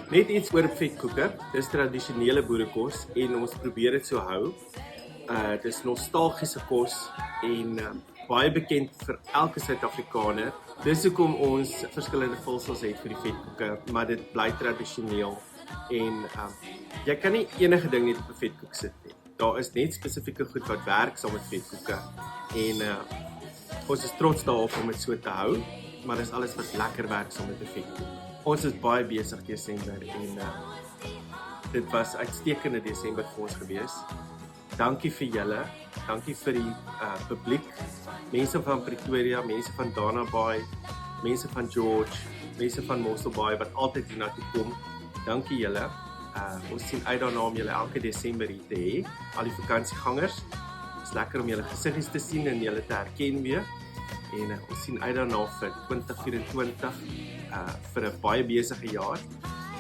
Net iets oor vetkoeke. Dis tradisionele boerekos en ons probeer dit so hou. Dis nostalgiese kos en baie bekend vir elke Suid-Afrikaner. Dis hoekom ons verskillende vulsels het vir die vetkoeke, maar dit bly tradisioneel. En jy kan nie enige ding net op 'n vetkoek sit nie. Daar is net spesifieke goed wat werk saam met vetkoeke. En ons is trots daarop om dit so te hou, maar dis alles wat lekker werk saam met 'n vetkoek. Ons is baie besig Desember en dit was uitstekende Desember vir ons gewees. Dankie vir julle, dankie vir die publiek, mense van Pretoria, mense van Dana Bay, mense van George, mense van Mossel Bay wat altyd hiernatoe kom. Dankie julle. Ons sien uit daarna om julle elke Desember hier te hê, al die vakansiegangers. Dit is lekker om julle gesiggies te sien en julle te herken weer. En ons sien uit daarna vir 2024 vir 'n baie besige jaar.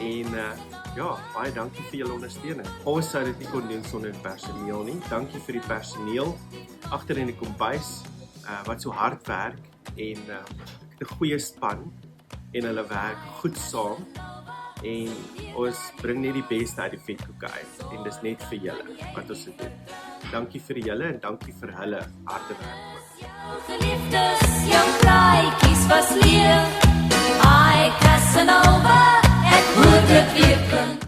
En ja, baie dankie vir julle ondersteuning. Ons sou dit nie kon doen sonder personeel nie. Dankie vir die personeel agter in die kombuis wat so hard werk en 'n goeie span en hulle werk goed saam. En ons bring net die beste uit die vetkoeke uit en dis net vir julle wat ons dit doen. Dankie vir julle en dankie vir hulle harde werk. Geliefdes, jong praatjies was leeg. Ai, Casanova, ek moet dit weer kan.